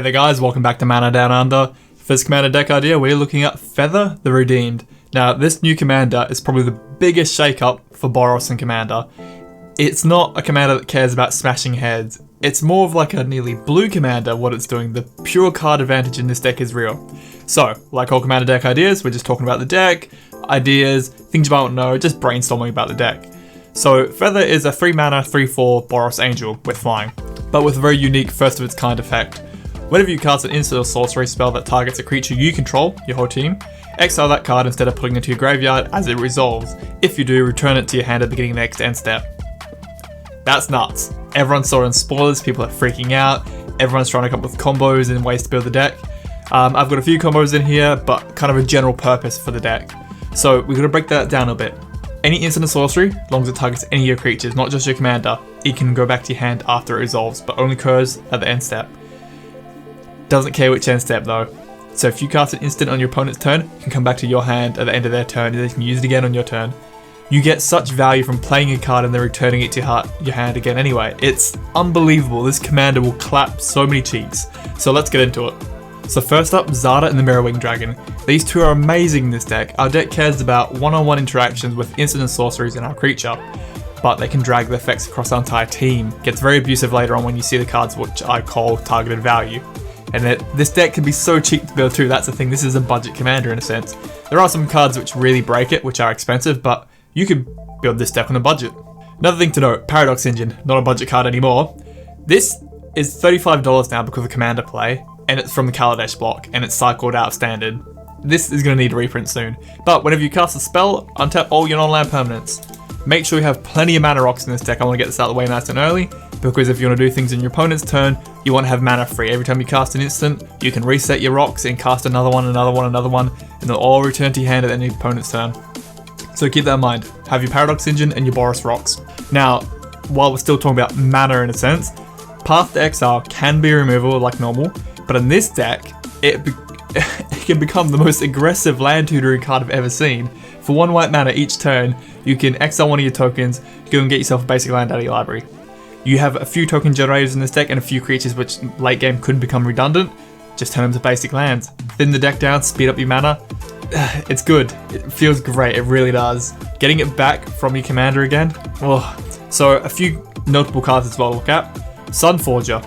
Hey there guys, welcome back to Mana Down Under. First commander deck idea, we're looking at Feather the Redeemed. Now this new commander is probably the biggest shake-up for Boros and Commander. It's not a commander that cares about smashing heads. It's more of like a nearly blue commander what it's doing. The pure card advantage in this deck is real. So, like all commander deck ideas, we're just talking about the deck, ideas, things you might not know, just brainstorming about the deck. So Feather is a 3 mana 3/4 Boros Angel with flying, but with a very unique first of its kind effect. Whenever you cast an instant or sorcery spell that targets a creature you control, your whole team, exile that card instead of putting it to your graveyard as it resolves. If you do, return it to your hand at the beginning of the next end step. That's nuts. Everyone saw it in spoilers, people are freaking out, everyone's trying to come up with combos and ways to build the deck. I've got a few combos in here, but kind of a general purpose for the deck. So we're going to break that down a bit. Any instant or sorcery, as long as it targets any of your creatures, not just your commander, it can go back to your hand after it resolves, but only occurs at the end step. Doesn't care which end step though. So if you cast an instant on your opponent's turn, it can come back to your hand at the end of their turn and they can use it again on your turn. You get such value from playing a card and then returning it to your hand again anyway. It's unbelievable. This commander will clap so many cheeks. So let's get into it. So first up, Zada and the Mirrorwing Dragon. These two are amazing in this deck. Our deck cares about one-on-one interactions with instant and sorceries in our creature, but they can drag the effects across our entire team. Gets very abusive later on when you see the cards which I call targeted value. And this deck can be so cheap to build too, that's the thing, this is a budget commander in a sense. There are some cards which really break it, which are expensive, but you could build this deck on a budget. Another thing to note, Paradox Engine, not a budget card anymore. This is $35 now because of commander play, and it's from the Kaladesh block, and it's cycled out of standard. This is going to need a reprint soon. But whenever you cast a spell, untap all your non-land permanents. Make sure you have plenty of mana rocks in this deck. I want to get this out of the way nice and early, because if you want to do things in your opponent's turn, you want to have mana free. Every time you cast an instant, you can reset your rocks and cast another one, and they'll all return to your hand at the end of your opponent's turn. So keep that in mind. Have your Paradox Engine and your Boros rocks. Now, while we're still talking about mana in a sense, Path to Exile can be removable like normal, but in this deck, it can become the most aggressive land tutoring card I've ever seen. For 1 white mana each turn, you can exile one of your tokens, go and get yourself a basic land out of your library. You have a few token generators in this deck and a few creatures which late game could become redundant. Just turn them to basic lands. Thin the deck down, speed up your mana. It's good. It feels great, it really does. Getting it back from your commander again. Oh. So a few notable cards as well to look at. Sunforger.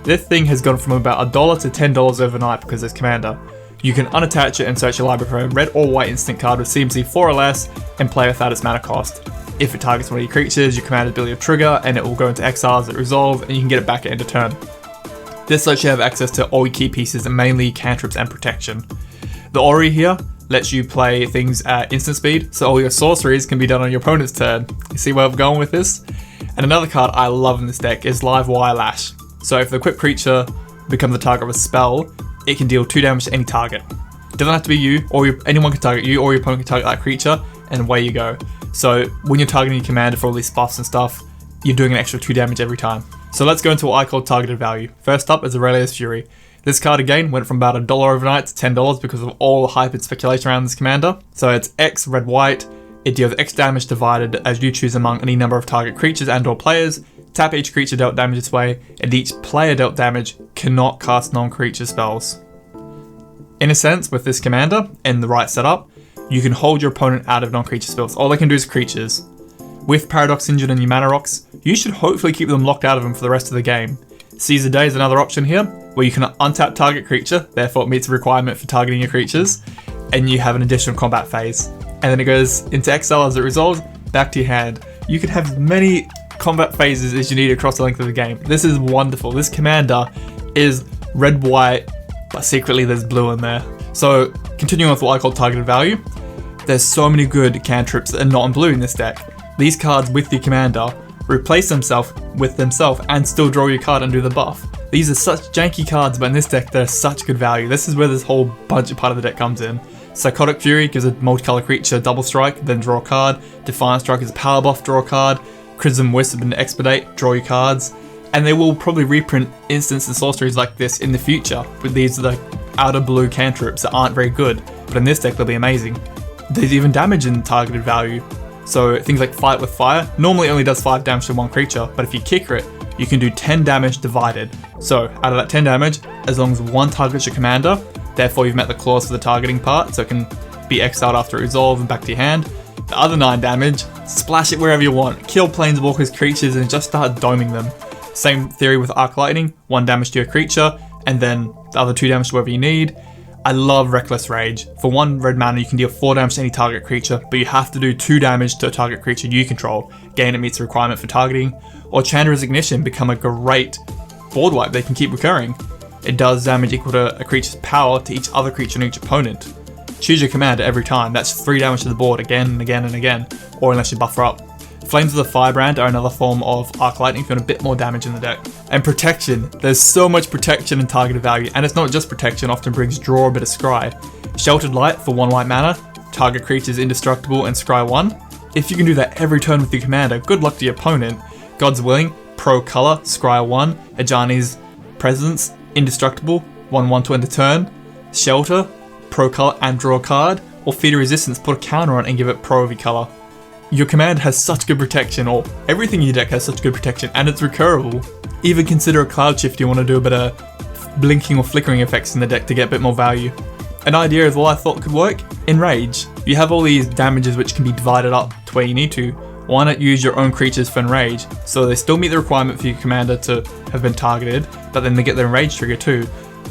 This thing has gone from about $1 to $10 overnight because it's commander. You can unattach it and search your library for a red or white instant card with CMC 4 or less and play without its mana cost. If it targets one of your creatures, your commander's ability will trigger and it will go into exile as it resolves and you can get it back at end of turn. This lets you have access to all your key pieces and mainly cantrips and protection. The Orrery here lets you play things at instant speed, so all your sorceries can be done on your opponent's turn. You see where I'm going with this? And another card I love in this deck is Livewire Lash. So if the equipped creature becomes the target of a spell, it can deal 2 damage to any target. It doesn't have to be you, or anyone can target you, or your opponent can target that creature, and away you go. So when you're targeting your commander for all these buffs and stuff, you're doing an extra 2 damage every time. So let's go into what I call targeted value. First up is Aurelia's Fury. This card again went from about $1 overnight to $10 because of all the hype and speculation around this commander. So it's X red white, it deals X damage divided as you choose among any number of target creatures and or players. Tap each creature dealt damage this way, and each player dealt damage cannot cast non-creature spells. In a sense, with this commander and the right setup, you can hold your opponent out of non-creature spells. All they can do is creatures. With Paradox Engine and your mana rocks, you should hopefully keep them locked out of them for the rest of the game. Seize the Day is another option here, where you can untap target creature, therefore it meets the requirement for targeting your creatures, and you have an additional combat phase. And then it goes into exile as it resolves, back to your hand. You can have as many combat phases as you need across the length of the game. This is wonderful. This commander is red-white, but secretly there's blue in there. So continuing with what I call targeted value, there's so many good cantrips that are not in blue in this deck. These cards with your commander replace themselves with themselves and still draw your card and do the buff. These are such janky cards, but in this deck they're such good value. This is where this whole budget part of the deck comes in. Psychotic Fury gives a multicolor creature double strike, then draw a card. Defiant Strike is a power buff, draw a card. Crimson Wisps and Expedite, draw your cards. And they will probably reprint instants and sorceries like this in the future, but these are the outer blue cantrips that aren't very good. But in this deck they'll be amazing. There's even damage in targeted value. So things like Fight with Fire normally only does 5 damage to one creature, but if you kicker it, you can do 10 damage divided. So out of that 10 damage, as long as one targets your commander, therefore you've met the clause for the targeting part, so it can be exiled after resolve and back to your hand. The other 9 damage, splash it wherever you want, kill planeswalkers, creatures, and just start doming them. Same theory with Arc Lightning, 1 damage to your creature, and then the other 2 damage to whatever you need. I love Reckless Rage. For 1 red mana, you can deal 4 damage to any target creature, but you have to do 2 damage to a target creature you control. Again, it meets the requirement for targeting. Or Chandra's Ignition become a great board wipe. They can keep recurring. It does damage equal to a creature's power to each other creature and each opponent. Choose your commander every time. That's 3 damage to the board again and again and again, or unless you buffer up. Flames of the Firebrand are another form of Arc Lightning if you want a bit more damage in the deck. And protection. There's so much protection and targeted value, and it's not just protection, often brings draw a bit of scry. Sheltered Light for 1 white mana, target creatures indestructible and scry 1. If you can do that every turn with your commander, good luck to your opponent. God's Willing, pro color, scry 1, Ajani's Presence, indestructible, 1/1 to end the turn. Shelter, pro color and draw a card, or Feed of Resistance, put a counter on and give it pro every color. Your command has such good protection, or everything in your deck has such good protection, and it's recurable. Even consider a Cloudshift if you want to do a bit of blinking or flickering effects in the deck to get a bit more value. An idea as well I thought could work, Enrage. You have all these damages which can be divided up to where you need to. Why not use your own creatures for Enrage, so they still meet the requirement for your commander to have been targeted, but then they get the Enrage trigger too.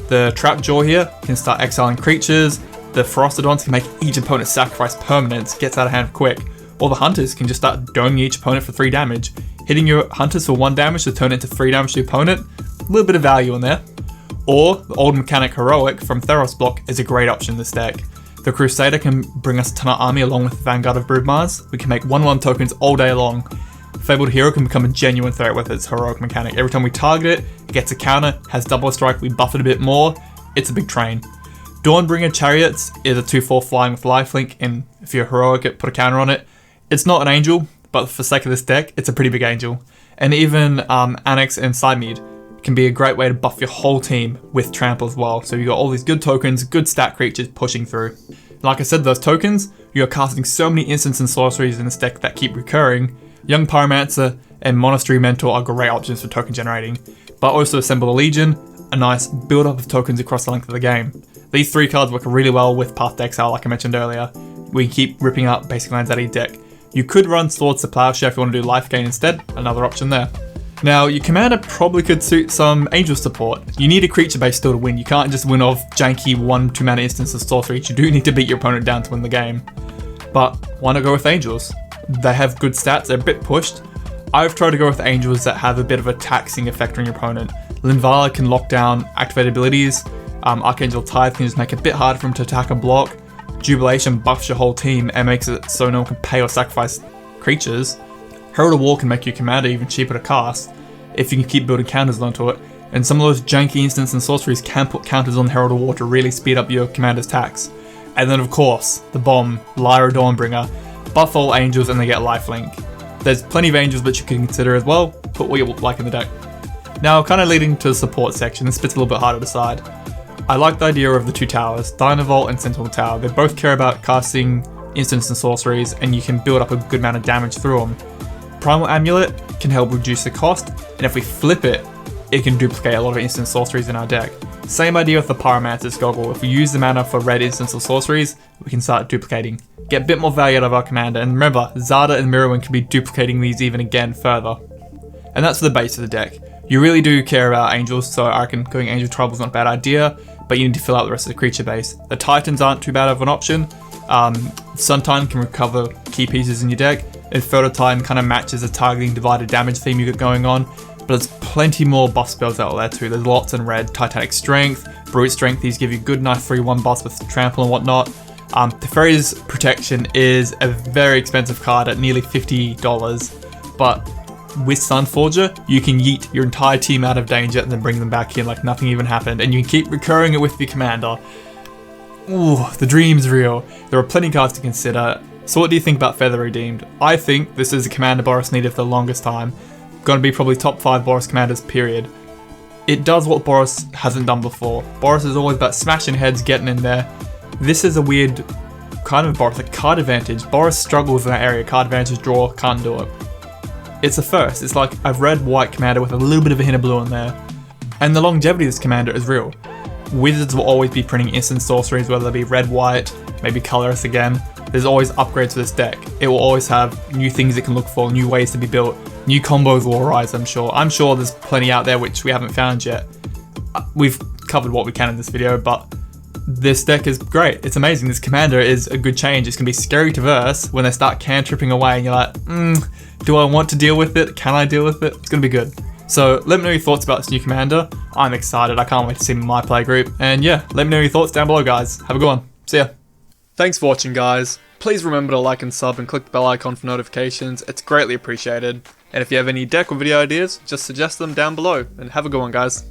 The Trapjaw here can start exiling creatures, the Ferocidons can make each opponent sacrifice permanents, gets out of hand quick. Or the Hunters can just start doming each opponent for 3 damage. Hitting your Hunters for 1 damage to turn it into 3 damage to your opponent, a little bit of value in there. Or the old mechanic Heroic from Theros block is a great option in this deck. The Crusader can bring us a ton of army along with Vanguard of Brimaz. We can make 1/1 tokens all day long. Fabled Hero can become a genuine threat with its Heroic mechanic. Every time we target it, it gets a counter, has double strike, we buff it a bit more, it's a big train. Dawnbringer Charioteers is a 2/4 flying with lifelink, and if you're Heroic, put a counter on it. It's not an angel, but for the sake of this deck, it's a pretty big angel. And even Annex and Sidemead can be a great way to buff your whole team with Trample as well. So you got all these good tokens, good stat creatures pushing through. Like I said, those tokens, you're casting so many instants and sorceries in this deck that keep recurring. Young Pyromancer and Monastery Mentor are great options for token generating. But also Assemble the Legion, a nice build up of tokens across the length of the game. These 3 cards work really well with Path to Exile, like I mentioned earlier. We keep ripping up basic lands out of your deck. You could run Swords to Plowshare if you want to do life gain instead, another option there. Now, your commander probably could suit some Angel support. You need a creature base still to win. You can't just win off janky 1/2 mana instants of sorceries. You do need to beat your opponent down to win the game. But why not go with Angels? They have good stats, they're a bit pushed. I've tried to go with Angels that have a bit of a taxing effect on your opponent. Linvala can lock down activated abilities. Archangel Tithe can just make it a bit harder for him to attack and block. Jubilation buffs your whole team and makes it so no one can pay or sacrifice creatures. Herald of War can make your commander even cheaper to cast if you can keep building counters onto it. And some of those janky instants and sorceries can put counters on Herald of War to really speed up your commander's attacks. And then of course, the bomb, Lyra Dawnbringer. Buff all angels and they get lifelink. There's plenty of angels which you can consider as well, put what you like in the deck. Now kind of leading to the support section, this bit's a little bit harder to decide. I like the idea of the 2 towers, Dynavolt and Sentinel Tower. They both care about casting instants and sorceries, and you can build up a good amount of damage through them. Primal Amulet can help reduce the cost, and if we flip it, it can duplicate a lot of instant sorceries in our deck. Same idea with the Pyromancer's Goggle. If we use the mana for red instants or sorceries, we can start duplicating. Get a bit more value out of our commander, and remember, Zada and Mirrorwing can be duplicating these even again further. And that's the base of the deck. You really do care about angels, so I reckon going Angel Trouble is not a bad idea, but you need to fill out the rest of the creature base. The Titans aren't too bad of an option. Sun Titan can recover key pieces in your deck, and Fertile Titan kind of matches the targeting divided damage theme you got going on, but there's plenty more buff spells out there too. There's lots in red. Titanic Strength, Brute Strength, these give you good nice 3/1 buffs with Trample and whatnot. Teferi's Protection is a very expensive card at nearly $50, but with Sunforger, you can yeet your entire team out of danger and then bring them back in like nothing even happened, and you can keep recurring it with your commander. Ooh, the dream's real. There are plenty of cards to consider. So what do you think about Feather Redeemed? I think this is a commander Boros needed for the longest time. Gonna be probably top 5 Boros commanders, period. It does what Boros hasn't done before. Boros is always about smashing heads, getting in there. This is a weird kind of Boros, like card advantage. Boros struggles in that area. Card advantage draw, can't do it. It's a first. It's like a red-white commander with a little bit of a hint of blue in there. And the longevity of this commander is real. Wizards will always be printing instant sorceries, whether they be red-white, maybe colorless again. There's always upgrades to this deck. It will always have new things it can look for, new ways to be built, new combos will arise, I'm sure. I'm sure there's plenty out there which we haven't found yet. We've covered what we can in this video, but this deck is great. It's amazing. This commander is a good change. It's going to be scary to verse when they start cantripping away and you're like, do I want to deal with it? Can I deal with it? It's going to be good. So let me know your thoughts about this new commander. I'm excited. I can't wait to see him in my play group. And yeah, let me know your thoughts down below, guys. Have a good one. See ya. Thanks for watching, guys. Please remember to like and sub and click the bell icon for notifications. It's greatly appreciated. And if you have any deck or video ideas, just suggest them down below. And have a good one, guys.